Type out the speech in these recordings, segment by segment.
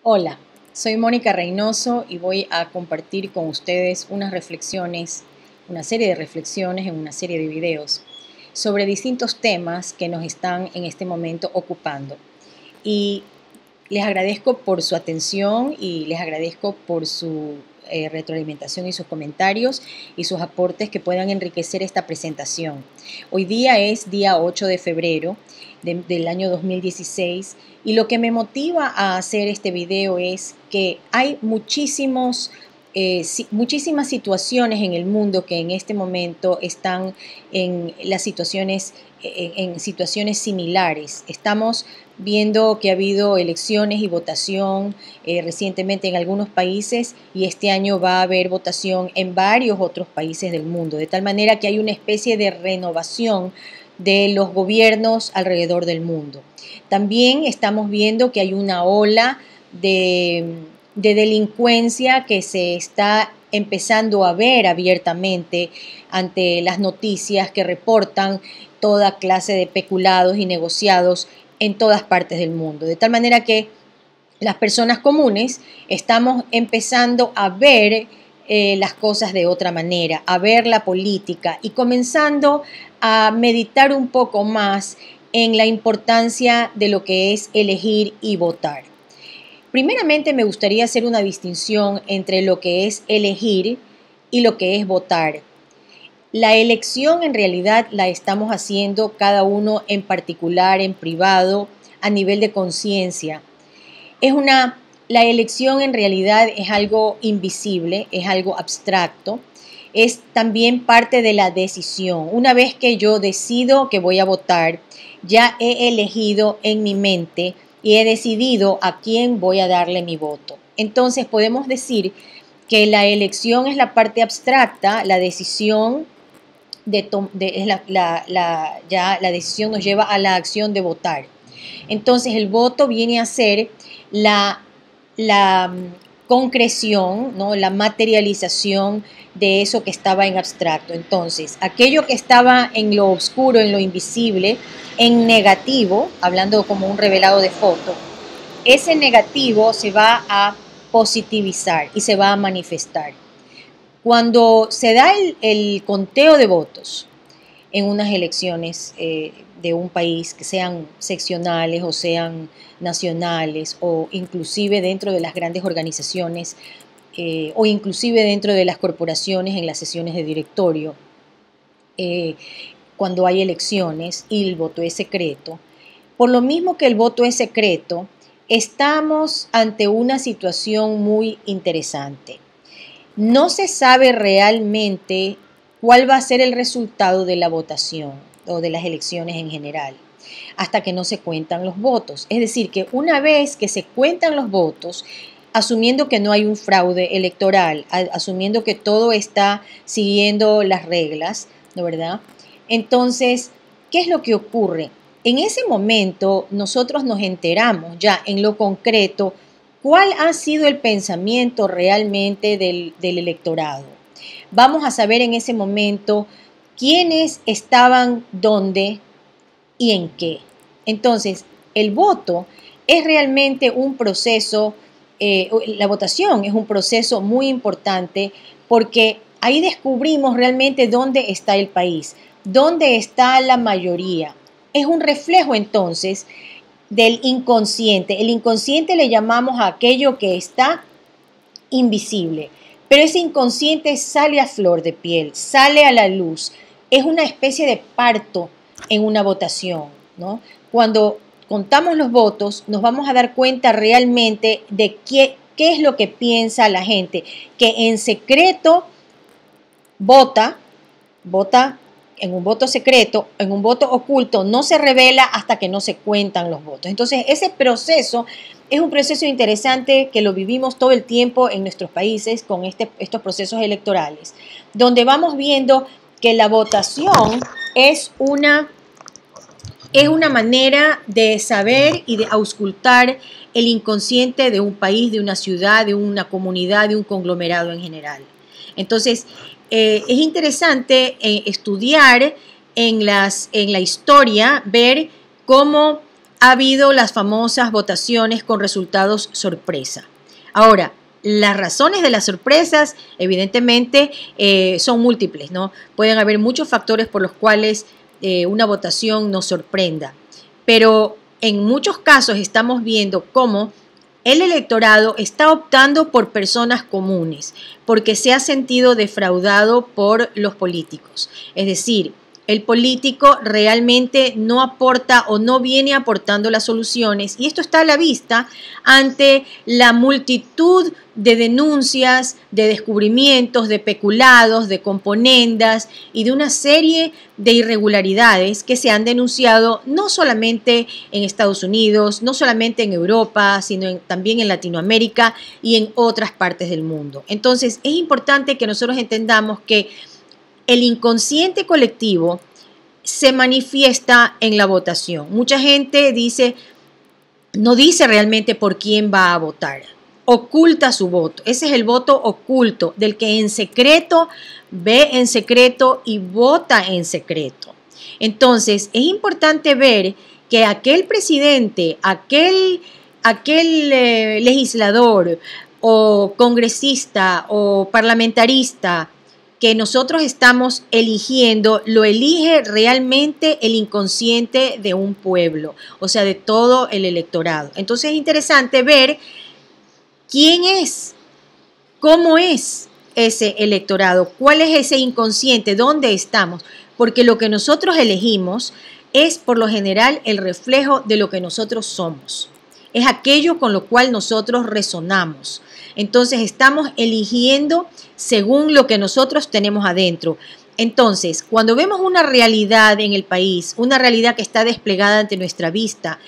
Hola, soy Mónica Reynoso y voy a compartir con ustedes unas reflexiones, una serie de reflexiones en una serie de videos sobre distintos temas que nos están en este momento ocupando. Y les agradezco por su atención y les agradezco por su retroalimentación y sus comentarios y sus aportes que puedan enriquecer esta presentación. Hoy día es día 8 de febrero del año 2016 y lo que me motiva a hacer este video es que hay muchísimas situaciones en el mundo que en este momento están en situaciones similares. Estamos viendo que ha habido elecciones y votación recientemente en algunos países y este año va a haber votación en varios otros países del mundo, de tal manera que hay una especie de renovación de los gobiernos alrededor del mundo. También estamos viendo que hay una ola de delincuencia que se está empezando a ver abiertamente ante las noticias que reportan toda clase de peculados y negociados en todas partes del mundo. De tal manera que las personas comunes estamos empezando a ver las cosas de otra manera, a ver la política y comenzando a meditar un poco más en la importancia de lo que es elegir y votar. Primeramente me gustaría hacer una distinción entre lo que es elegir y lo que es votar. La elección en realidad la estamos haciendo cada uno en particular, en privado, a nivel de conciencia. La elección en realidad es algo invisible, es algo abstracto, es también parte de la decisión. Una vez que yo decido que voy a votar, ya he elegido en mi mente y he decidido a quién voy a darle mi voto. Entonces podemos decir que la elección es la parte abstracta, la decisión la decisión nos lleva a la acción de votar. Entonces el voto viene a ser la concreción, ¿no? La materialización de eso que estaba en abstracto. Entonces, aquello que estaba en lo oscuro, en lo invisible, en negativo, hablando como un revelado de foto, ese negativo se va a positivizar y se va a manifestar. Cuando se da el conteo de votos en unas elecciones de un país, que sean seccionales o sean nacionales o inclusive dentro de las grandes organizaciones o inclusive dentro de las corporaciones en las sesiones de directorio, cuando hay elecciones y el voto es secreto, por lo mismo que el voto es secreto, estamos ante una situación muy interesante. No se sabe realmente cuál va a ser el resultado de la votación o de las elecciones en general, hasta que no se cuentan los votos. Es decir, que una vez que se cuentan los votos, asumiendo que no hay un fraude electoral, asumiendo que todo está siguiendo las reglas, ¿no verdad? Entonces, ¿qué es lo que ocurre? En ese momento nosotros nos enteramos ya en lo concreto cuál ha sido el pensamiento realmente del electorado. Vamos a saber en ese momento quiénes estaban dónde y en qué. Entonces, el voto es realmente un proceso, la votación es un proceso muy importante porque ahí descubrimos realmente dónde está el país, dónde está la mayoría. Es un reflejo entonces del inconsciente. El inconsciente le llamamos a aquello que está invisible, pero ese inconsciente sale a flor de piel, sale a la luz. Es una especie de parto en una votación, ¿no? Cuando contamos los votos, nos vamos a dar cuenta realmente de qué es lo que piensa la gente, que en secreto vota en un voto secreto, en un voto oculto, no se revela hasta que no se cuentan los votos. Entonces, ese proceso es un proceso interesante que lo vivimos todo el tiempo en nuestros países con estos procesos electorales, donde vamos viendo que la votación es una manera de saber y de auscultar el inconsciente de un país, de una ciudad, de una comunidad, de un conglomerado en general. Entonces, es interesante estudiar en la historia, ver cómo ha habido las famosas votaciones con resultados sorpresa. Ahora, las razones de las sorpresas, evidentemente, son múltiples, ¿no? Pueden haber muchos factores por los cuales una votación nos sorprenda, pero en muchos casos estamos viendo cómo el electorado está optando por personas comunes, porque se ha sentido defraudado por los políticos. Es decir, el político realmente no aporta o no viene aportando las soluciones, y esto está a la vista ante la multitud de denuncias, de descubrimientos, de peculados, de componendas y de una serie de irregularidades que se han denunciado no solamente en Estados Unidos, no solamente en Europa, sino también en Latinoamérica y en otras partes del mundo. Entonces, es importante que nosotros entendamos que el inconsciente colectivo se manifiesta en la votación. Mucha gente no dice realmente por quién va a votar, oculta su voto. Ese es el voto oculto, del que en secreto ve en secreto y vota en secreto. Entonces, es importante ver que aquel presidente, aquel legislador o congresista o parlamentarista que nosotros estamos eligiendo, lo elige realmente el inconsciente de un pueblo, o sea, de todo el electorado. Entonces es interesante ver quién es, cómo es ese electorado, cuál es ese inconsciente, dónde estamos, porque lo que nosotros elegimos es por lo general el reflejo de lo que nosotros somos. Es aquello con lo cual nosotros resonamos. Entonces estamos eligiendo según lo que nosotros tenemos adentro. Entonces, cuando vemos una realidad en el país, una realidad que está desplegada ante nuestra vista,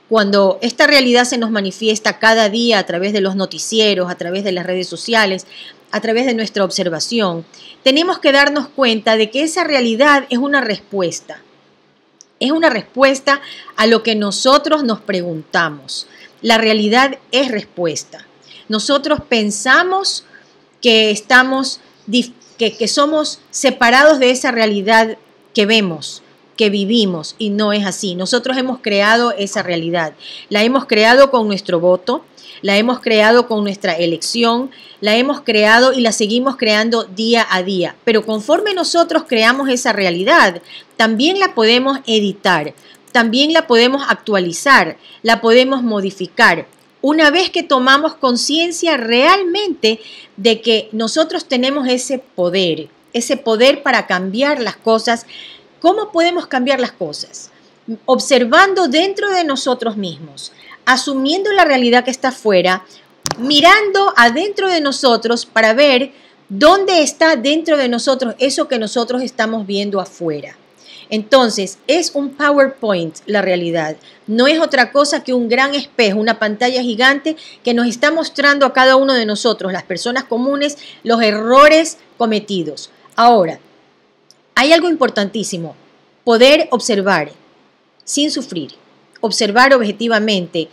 cuando esta realidad se nos manifiesta cada día a través de los noticieros, a través de las redes sociales, a través de nuestra observación, tenemos que darnos cuenta de que esa realidad es una respuesta. Es una respuesta a lo que nosotros nos preguntamos. La realidad es respuesta. Nosotros pensamos que somos separados de esa realidad que vemos, que vivimos, y no es así. Nosotros hemos creado esa realidad. La hemos creado con nuestro voto, la hemos creado con nuestra elección, la hemos creado y la seguimos creando día a día. Pero conforme nosotros creamos esa realidad, también la podemos editar, también la podemos actualizar, la podemos modificar. Una vez que tomamos conciencia realmente de que nosotros tenemos ese poder para cambiar las cosas. ¿Cómo podemos cambiar las cosas? Observando dentro de nosotros mismos, asumiendo la realidad que está afuera, mirando adentro de nosotros para ver dónde está dentro de nosotros eso que nosotros estamos viendo afuera. Entonces, es un PowerPoint la realidad. No es otra cosa que un gran espejo, una pantalla gigante que nos está mostrando a cada uno de nosotros, las personas comunes, los errores cometidos. Ahora, hay algo importantísimo, poder observar sin sufrir, observar objetivamente,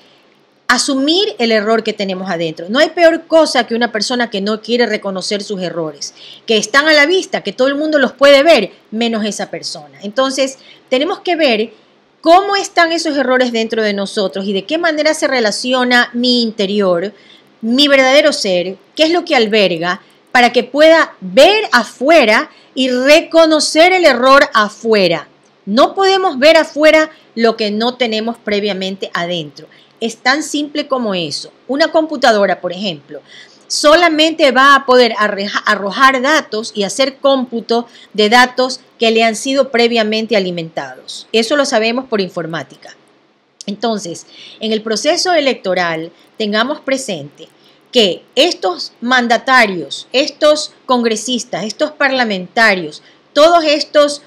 asumir el error que tenemos adentro. No hay peor cosa que una persona que no quiere reconocer sus errores, que están a la vista, que todo el mundo los puede ver, menos esa persona. Entonces, tenemos que ver cómo están esos errores dentro de nosotros y de qué manera se relaciona mi interior, mi verdadero ser, qué es lo que alberga, para que pueda ver afuera y reconocer el error afuera. No podemos ver afuera lo que no tenemos previamente adentro. Es tan simple como eso. Una computadora, por ejemplo, solamente va a poder arrojar datos y hacer cómputo de datos que le han sido previamente alimentados. Eso lo sabemos por informática. Entonces, en el proceso electoral, tengamos presente que estos mandatarios, estos congresistas, estos parlamentarios, todos estos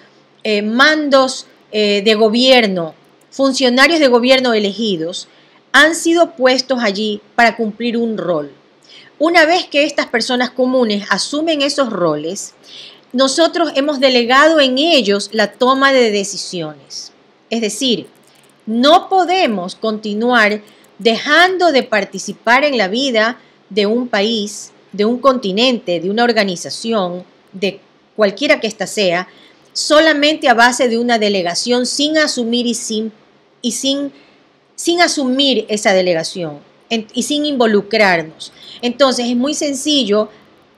mandos de gobierno, funcionarios de gobierno elegidos, han sido puestos allí para cumplir un rol. Una vez que estas personas comunes asumen esos roles, nosotros hemos delegado en ellos la toma de decisiones. Es decir, no podemos continuar dejando de participar en la vida de un país, de un continente, de una organización, de cualquiera que ésta sea, solamente a base de una delegación sin asumir y sin sin asumir esa delegación y sin involucrarnos. Entonces es muy sencillo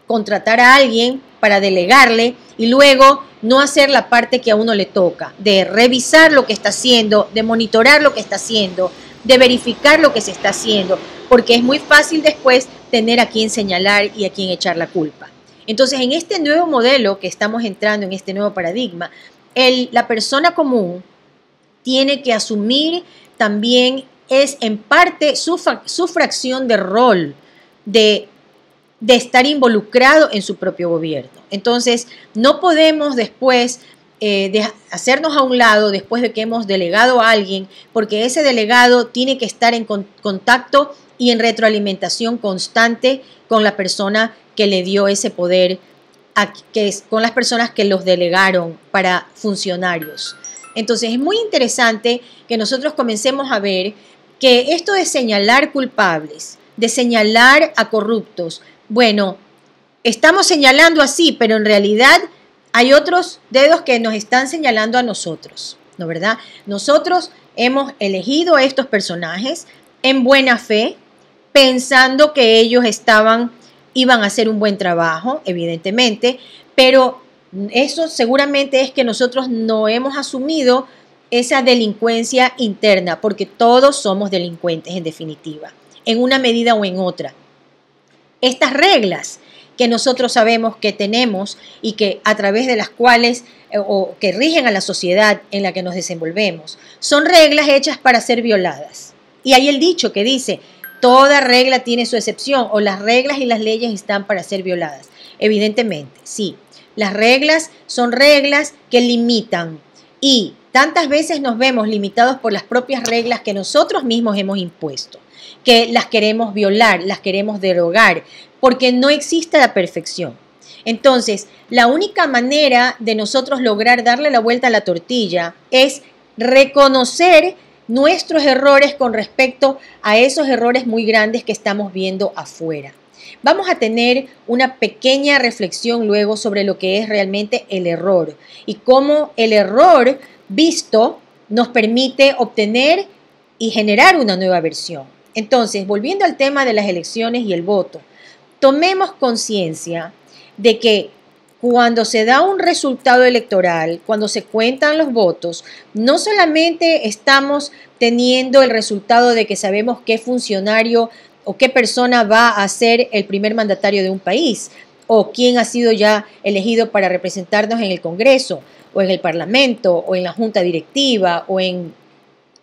contratar a alguien para delegarle y luego no hacer la parte que a uno le toca, de revisar lo que está haciendo, de monitorar lo que está haciendo, de verificar lo que se está haciendo, porque es muy fácil después tener a quien señalar y a quien echar la culpa. Entonces, en este nuevo modelo que estamos entrando, en este nuevo paradigma, la persona común tiene que asumir también, es en parte su fracción de rol, de estar involucrado en su propio gobierno. Entonces, no podemos después de hacernos a un lado después de que hemos delegado a alguien, porque ese delegado tiene que estar en contacto y en retroalimentación constante con la persona que le dio ese poder, con las personas que los delegaron para funcionarios. Entonces, es muy interesante que nosotros comencemos a ver que esto de señalar culpables, de señalar a corruptos, bueno, estamos señalando así, pero en realidad hay otros dedos que nos están señalando a nosotros, ¿no verdad? Nosotros hemos elegido a estos personajes en buena fe, pensando que ellos iban a hacer un buen trabajo, evidentemente, pero eso seguramente es que nosotros no hemos asumido esa delincuencia interna, porque todos somos delincuentes en definitiva, en una medida o en otra. Estas reglas que nosotros sabemos que tenemos y que a través de las cuales o que rigen a la sociedad en la que nos desenvolvemos, son reglas hechas para ser violadas. Y hay el dicho que dice, toda regla tiene su excepción, o las reglas y las leyes están para ser violadas. Evidentemente, sí, las reglas son reglas que limitan y tantas veces nos vemos limitados por las propias reglas que nosotros mismos hemos impuesto, que las queremos violar, las queremos derogar, porque no existe la perfección. Entonces, la única manera de nosotros lograr darle la vuelta a la tortilla es reconocer nuestros errores con respecto a esos errores muy grandes que estamos viendo afuera. Vamos a tener una pequeña reflexión luego sobre lo que es realmente el error y cómo el error visto nos permite obtener y generar una nueva versión. Entonces, volviendo al tema de las elecciones y el voto, tomemos conciencia de que cuando se da un resultado electoral, cuando se cuentan los votos, no solamente estamos teniendo el resultado de que sabemos qué funcionario o qué persona va a ser el primer mandatario de un país, o quién ha sido ya elegido para representarnos en el Congreso, o en el Parlamento, o en la Junta Directiva, o en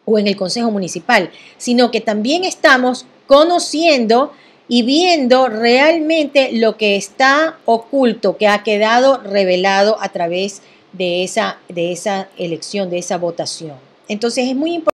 el Consejo Municipal, sino que también estamos conociendo y viendo realmente lo que está oculto, que ha quedado revelado a través de esa elección, de esa votación. Entonces es muy importante